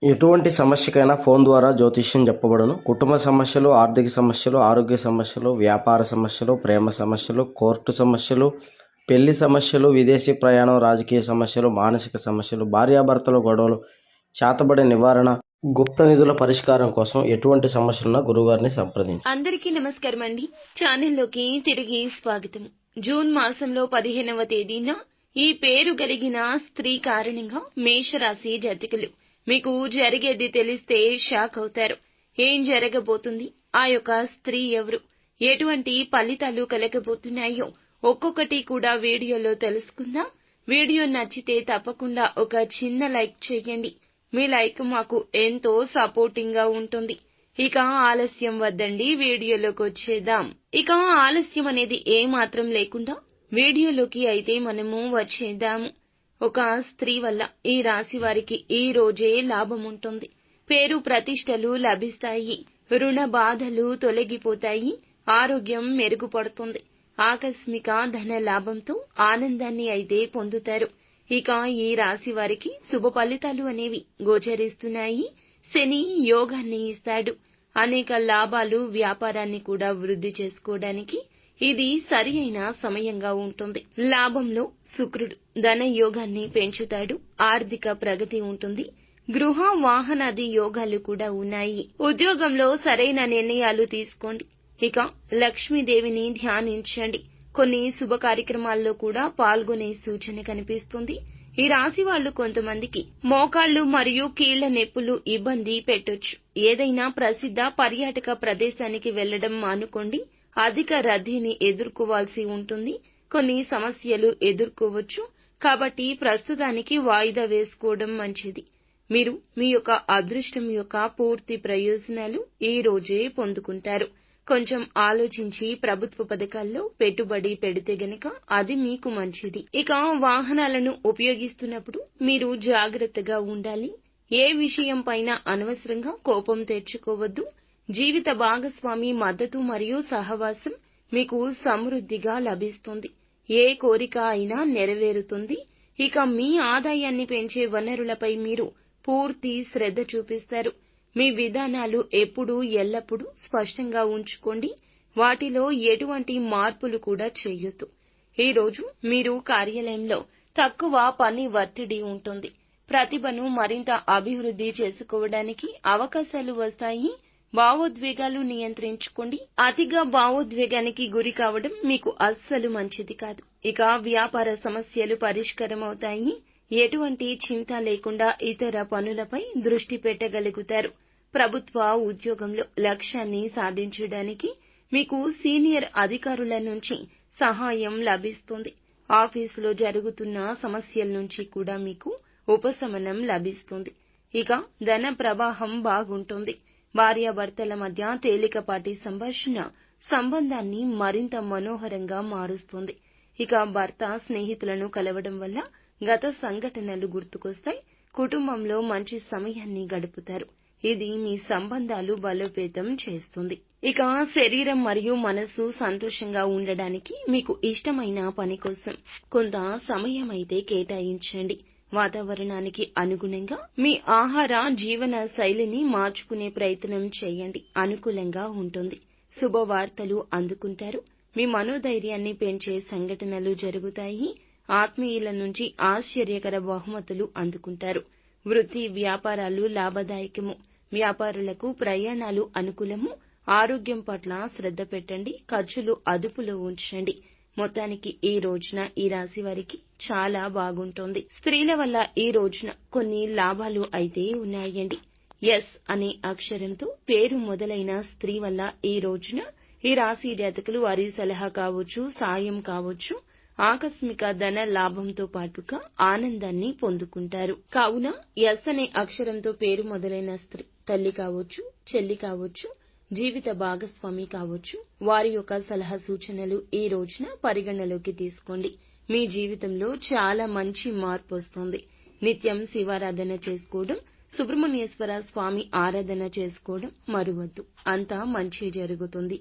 ఎటువంటి సమస్యకైనా ఫోన్ ద్వారా జ్యోతిష్యం చెప్పబడును. కుటుంబ సమస్యలు, ఆర్థిక సమస్యలు, ఆరోగ్య సమస్యలు, వ్యాపార సమస్యలు, ప్రేమ సమస్యలు, కోర్టు సమస్యలు, పెళ్లి సమస్యలు, విదేశీ ప్రయాణం, రాజకీయ సమస్యలు, మానసిక సమస్యలు, భార్యాభర్తల గొడవలు, చేతబడి నివారణ, గుప్త నిధుల పరిష్కారం కోసం ఎటువంటి సమస్యలున్నా గురుగారిని సంప్రదించండి. అందరికీ నమస్కారం అండి. ఛానల్లోకి తిరిగి స్వాగతం. జూన్ మాసంలో 15వ తేదీన ఈ పేరు కలిగిన స్త్రీ కారణంగా మేషరాశి జాతకులు మీకు జరిగేది తెలిస్తే షాక్ అవుతారు. ఏం జరగబోతుంది, ఆ యొక్క స్త్రీ ఎవరు, ఎటువంటి ఫలితాలు కలగబోతున్నాయో ఒక్కొక్కటి కూడా వీడియోలో తెలుసుకుందాం. వీడియో నచ్చితే తప్పకుండా ఒక చిన్న లైక్ చేయండి. మీ లైక్ మాకు ఎంతో సపోర్టింగ్ గా ఉంటుంది. ఇక ఆలస్యం వద్దండి, వీడియోలోకి వచ్చేద్దాం. ఇక ఆలస్యం అనేది ఏమాత్రం లేకుండా వీడియోలోకి అయితే మనము వచ్చేద్దాము. ఒక స్త్రీ వల్ల ఈ రాశి వారికి ఈ రోజే లాభం ఉంటుంది. పేరు ప్రతిష్టలు లభిస్తాయి. రుణ బాధలు తొలగిపోతాయి. ఆరోగ్యం మెరుగుపడుతుంది. ఆకస్మిక ధన లాభంతో ఆనందాన్ని అయితే పొందుతారు. ఇక ఈ రాశి వారికి శుభ ఫలితాలు అనేవి గోచరిస్తున్నాయి. శని యోగాన్ని ఇస్తాడు. అనేక లాభాలు, వ్యాపారాన్ని కూడా వృద్ధి చేసుకోవడానికి ఇది సరి అయిన సమయంగా ఉంటుంది. లాభంలో శుక్రుడు ధన యోగాన్ని పెంచుతాడు. ఆర్థిక ప్రగతి ఉంటుంది. గృహ వాహనాది యోగాలు కూడా ఉన్నాయి. ఉద్యోగంలో సరైన నిర్ణయాలు తీసుకోండి. ఇక లక్ష్మీదేవిని ధ్యానించండి. కొన్ని శుభ కార్యక్రమాల్లో కూడా పాల్గొనే సూచన కనిపిస్తుంది. ఈ రాశి వాళ్లు కొంతమందికి మోకాళ్లు మరియు కీళ్ల నొప్పులు ఇబ్బంది పెట్టొచ్చు. ఏదైనా ప్రసిద్ధ పర్యాటక ప్రదేశానికి వెళ్లడం మానుకోండి. అధిక రద్దీని ఎదుర్కోవాల్సి ఉంటుంది. కొన్ని సమస్యలు ఎదుర్కోవచ్చు. కాబట్టి ప్రస్తుతానికి వాయిదా వేసుకోవడం మంచిది. మీరు మీ యొక్క అదృష్టం యొక్క పూర్తి ప్రయోజనాలు ఈ రోజే పొందుకుంటారు. కొంచెం ఆలోచించి ప్రభుత్వ పథకాల్లో పెట్టుబడి పెడితే గనక అది మీకు మంచిది. ఇక వాహనాలను ఉపయోగిస్తున్నప్పుడు మీరు జాగ్రత్తగా ఉండాలి. ఏ విషయం పైన అనవసరంగా కోపం తెచ్చుకోవద్దు. జీవిత భాగస్వామి మద్దతు మరియు సహవాసం మీకు సమృద్ధిగా లభిస్తుంది. ఏ కోరిక అయినా నెరవేరుతుంది. ఇక మీ ఆదాయాన్ని పెంచే వనరులపై మీరు పూర్తి శ్రద్ధ చూపిస్తారు. మీ విధానాలు ఎప్పుడూ ఎల్లప్పుడూ స్పష్టంగా ఉంచుకోండి. వాటిలో ఎటువంటి మార్పులు కూడా చేయొద్దు. ఈ రోజు మీరు కార్యాలయంలో తక్కువ పని ఒత్తిడి ఉంటుంది. ప్రతిభను మరింత అభివృద్ధి చేసుకోవడానికి అవకాశాలు వస్తాయి. భావోద్వేగాలు నియంత్రించుకోండి. అతిగా భావోద్వేగానికి గురి కావడం మీకు అస్సలు మంచిది కాదు. ఇక వ్యాపార సమస్యలు పరిష్కారమవుతాయి. ఎటువంటి చింత లేకుండా ఇతర పనులపై దృష్టి పెట్టగలుగుతారు. ప్రభుత్వ ఉద్యోగంలో లక్ష్యాన్ని సాధించడానికి మీకు సీనియర్ అధికారుల నుంచి సహాయం లభిస్తుంది. ఆఫీసులో జరుగుతున్న సమస్యల నుంచి కూడా మీకు ఉపశమనం లభిస్తుంది. ఇక ధన ప్రవాహం బాగుంటుంది. భార్యాభర్తల మధ్య తేలికపాటి సంభాషణ సంబంధాన్ని మరింత మనోహరంగా మారుస్తుంది. ఇక భర్త స్నేహితులను కలవడం వల్ల గత సంఘటనలు గుర్తుకొస్తాయి. కుటుంబంలో మంచి సమయాన్ని గడుపుతారు. ఇది మీ సంబంధాలు బలోపేతం చేస్తుంది. ఇక శరీరం మరియు మనస్సు సంతోషంగా ఉండడానికి మీకు ఇష్టమైన పని కోసం కొంత సమయం అయితే కేటాయించండి. వాతావరణానికి అనుగుణంగా మీ ఆహార జీవన శైలిని మార్చుకునే ప్రయత్నం చేయండి. అనుకూలంగా ఉంటుంది. శుభవార్తలు అందుకుంటారు. మీ మనోధైర్యాన్ని పెంచే సంఘటనలు జరుగుతాయి. ఆత్మీయుల నుంచి ఆశ్చర్యకర బహుమతులు అందుకుంటారు. వృత్తి వ్యాపారాలు లాభదాయకము. వ్యాపారులకు ప్రయాణాలు అనుకూలము. ఆరోగ్యం పట్ల శ్రద్ధ పెట్టండి. ఖర్చులు అదుపులో ఉంచండి. మొత్తానికి ఈ రోజున ఈ రాశి వారికి చాలా బాగుంటుంది. స్త్రీల వల్ల ఈ రోజున కొన్ని లాభాలు అయితే ఉన్నాయండి. ఎస్ అనే అక్షరంతో పేరు మొదలైన స్త్రీ వల్ల ఈ రోజున ఈ రాశి జాతకులు వారి సలహా కావచ్చు, సాయం కావచ్చు, ఆకస్మిక ధన లాభంతో పాటుగా ఆనందాన్ని పొందుకుంటారు. కావున ఎస్ అనే అక్షరంతో పేరు మొదలైన స్త్రీ తల్లి కావచ్చు, చెల్లి కావచ్చు, జీవిత భాగస్వామి కావచ్చు, వారి యొక్క సలహా సూచనలు ఈ రోజున పరిగణలోకి తీసుకోండి. మీ జీవితంలో చాలా మంచి మార్పు వస్తుంది. నిత్యం శివారాధన చేసుకోవడం, సుబ్రహ్మణ్యేశ్వర స్వామి ఆరాధన చేసుకోవడం మరువద్దు. అంతా మంచి జరుగుతుంది.